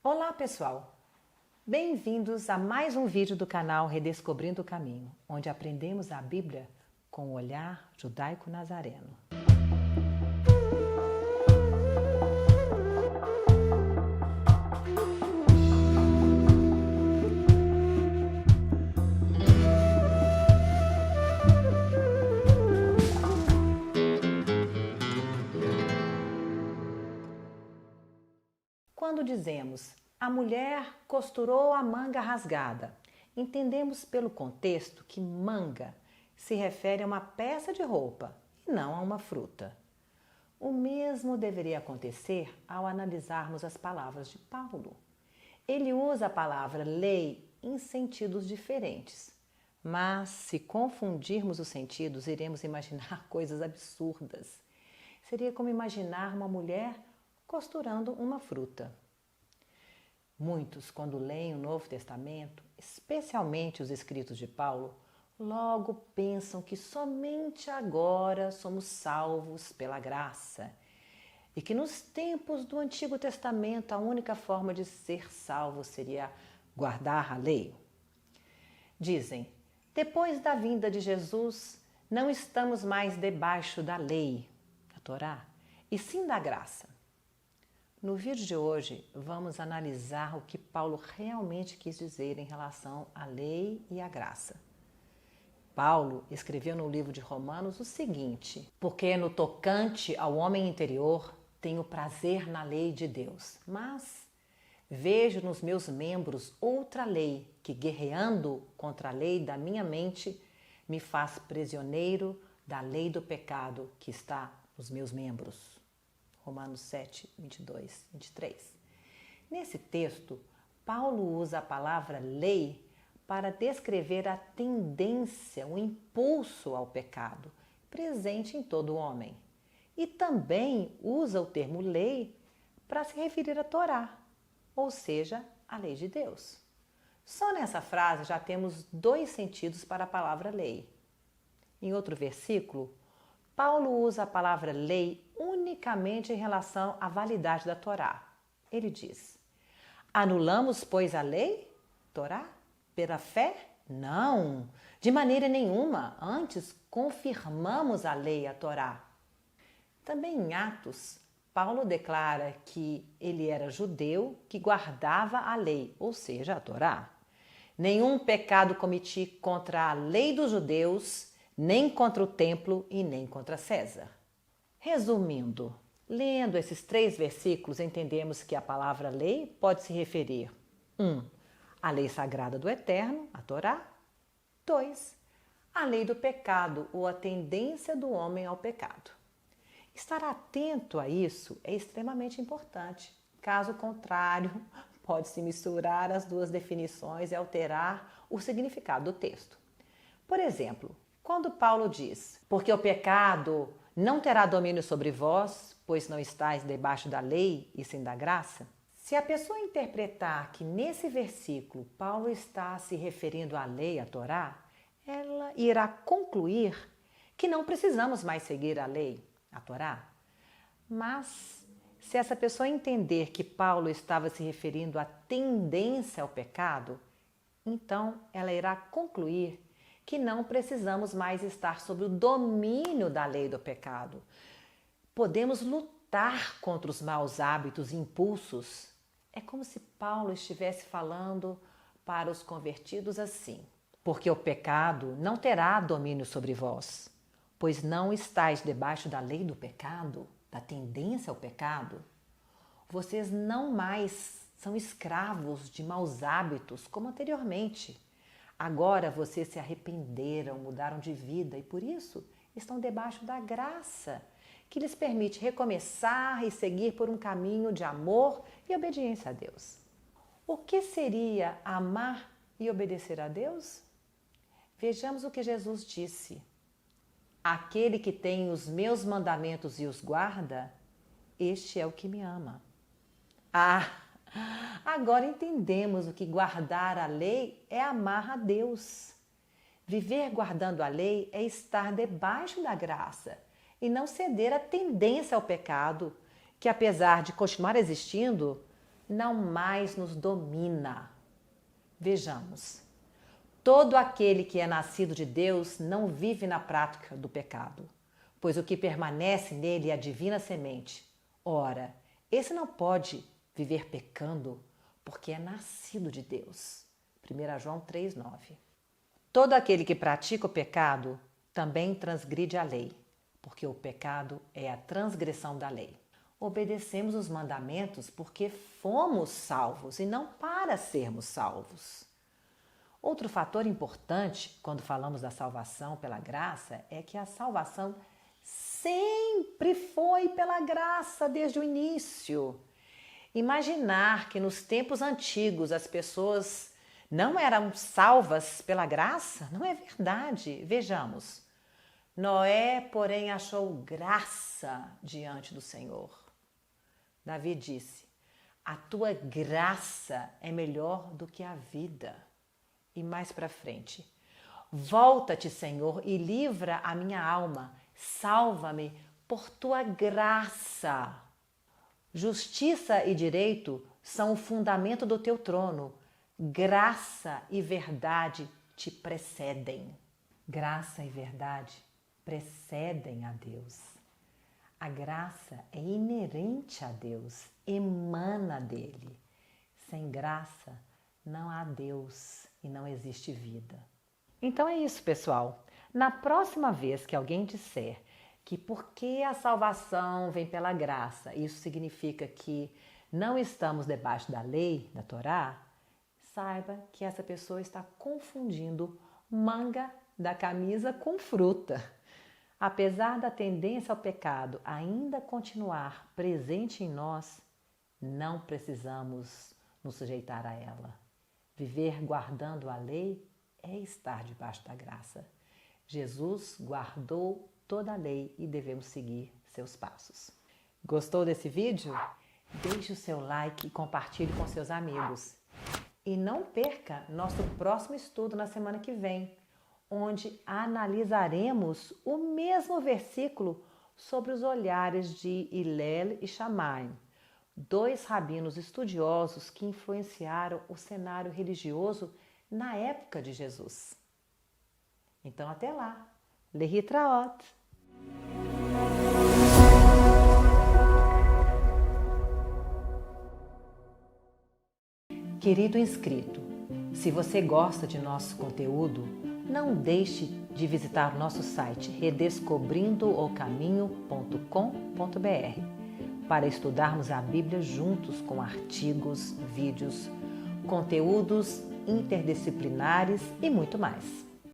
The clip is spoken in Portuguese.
Olá pessoal, bem-vindos a mais um vídeo do canal Redescobrindo o Caminho, onde aprendemos a Bíblia com o olhar judaico-nazareno. Quando dizemos a mulher costurou a manga rasgada, entendemos pelo contexto que manga se refere a uma peça de roupa e não a uma fruta. O mesmo deveria acontecer ao analisarmos as palavras de Paulo. Ele usa a palavra lei em sentidos diferentes, mas se confundirmos os sentidos, iremos imaginar coisas absurdas. Seria como imaginar uma mulher costurando uma fruta. Muitos, quando leem o Novo Testamento, especialmente os escritos de Paulo, logo pensam que somente agora somos salvos pela graça e que nos tempos do Antigo Testamento a única forma de ser salvo seria guardar a lei. Dizem, depois da vinda de Jesus, não estamos mais debaixo da lei, a Torá, e sim da graça. No vídeo de hoje, vamos analisar o que Paulo realmente quis dizer em relação à lei e à graça. Paulo escreveu no livro de Romanos o seguinte: porque no tocante ao homem interior tenho prazer na lei de Deus, mas vejo nos meus membros outra lei que, guerreando contra a lei da minha mente, me faz prisioneiro da lei do pecado que está nos meus membros. Romanos 7, 22, 23. Nesse texto, Paulo usa a palavra lei para descrever a tendência, o impulso ao pecado, presente em todo homem. E também usa o termo lei para se referir à Torá, ou seja, a lei de Deus. Só nessa frase já temos dois sentidos para a palavra lei. Em outro versículo, Paulo usa a palavra lei unicamente em relação à validade da Torá. Ele diz, anulamos, pois, a lei, Torá, pela fé? Não, de maneira nenhuma. Antes, confirmamos a lei, a Torá. Também em Atos, Paulo declara que ele era judeu que guardava a lei, ou seja, a Torá. Nenhum pecado cometi contra a lei dos judeus, nem contra o templo e nem contra César. Resumindo, lendo esses 3 versículos, entendemos que a palavra lei pode se referir 1. A lei sagrada do Eterno, a Torá. 2. A lei do pecado ou a tendência do homem ao pecado. Estar atento a isso é extremamente importante. Caso contrário, pode-se misturar as duas definições e alterar o significado do texto. Por exemplo, quando Paulo diz, porque o pecado não terá domínio sobre vós, pois não estáis debaixo da lei e sim da graça, se a pessoa interpretar que nesse versículo Paulo está se referindo à lei, à Torá, ela irá concluir que não precisamos mais seguir a lei, a Torá. Mas se essa pessoa entender que Paulo estava se referindo à tendência ao pecado, então ela irá concluir que não precisamos mais estar sob o domínio da lei do pecado. Podemos lutar contra os maus hábitos e impulsos. É como se Paulo estivesse falando para os convertidos assim: porque o pecado não terá domínio sobre vós, pois não estáis debaixo da lei do pecado, da tendência ao pecado. Vocês não mais são escravos de maus hábitos como anteriormente. Agora vocês se arrependeram, mudaram de vida e por isso estão debaixo da graça, que lhes permite recomeçar e seguir por um caminho de amor e obediência a Deus. O que seria amar e obedecer a Deus? Vejamos o que Jesus disse. Aquele que tem os meus mandamentos e os guarda, este é o que me ama. Agora entendemos o que guardar a lei é amar a Deus. Viver guardando a lei é estar debaixo da graça e não ceder à tendência ao pecado, que apesar de continuar existindo, não mais nos domina. Vejamos. Todo aquele que é nascido de Deus não vive na prática do pecado, pois o que permanece nele é a divina semente. Ora, esse não pode viver pecando, porque é nascido de Deus. 1 João 3,9. Todo aquele que pratica o pecado também transgride a lei, porque o pecado é a transgressão da lei. Obedecemos os mandamentos porque fomos salvos e não para sermos salvos. Outro fator importante quando falamos da salvação pela graça é que a salvação sempre foi pela graça desde o início. Imaginar que nos tempos antigos as pessoas não eram salvas pela graça não é verdade. Vejamos. Noé, porém, achou graça diante do Senhor. Davi disse: a tua graça é melhor do que a vida. E mais para frente: volta-te, Senhor, e livra a minha alma. Salva-me por tua graça. Justiça e direito são o fundamento do teu trono. Graça e verdade te precedem. Graça e verdade precedem a Deus. A graça é inerente a Deus, emana dele. Sem graça não há Deus e não existe vida. Então é isso, pessoal. Na próxima vez que alguém disser que porque a salvação vem pela graça, isso significa que não estamos debaixo da lei, da Torá, saiba que essa pessoa está confundindo manga da camisa com fruta. Apesar da tendência ao pecado ainda continuar presente em nós, não precisamos nos sujeitar a ela. Viver guardando a lei é estar debaixo da graça. Jesus guardou toda a lei e devemos seguir seus passos. Gostou desse vídeo? Deixe o seu like e compartilhe com seus amigos. E não perca nosso próximo estudo na semana que vem, onde analisaremos o mesmo versículo sobre os olhares de Hillel e Shammai, dois rabinos estudiosos que influenciaram o cenário religioso na época de Jesus. Então até lá! Lehitraot! Querido inscrito, se você gosta de nosso conteúdo, não deixe de visitar nosso site redescobrindoocaminho.com.br para estudarmos a Bíblia juntos com artigos, vídeos, conteúdos interdisciplinares e muito mais.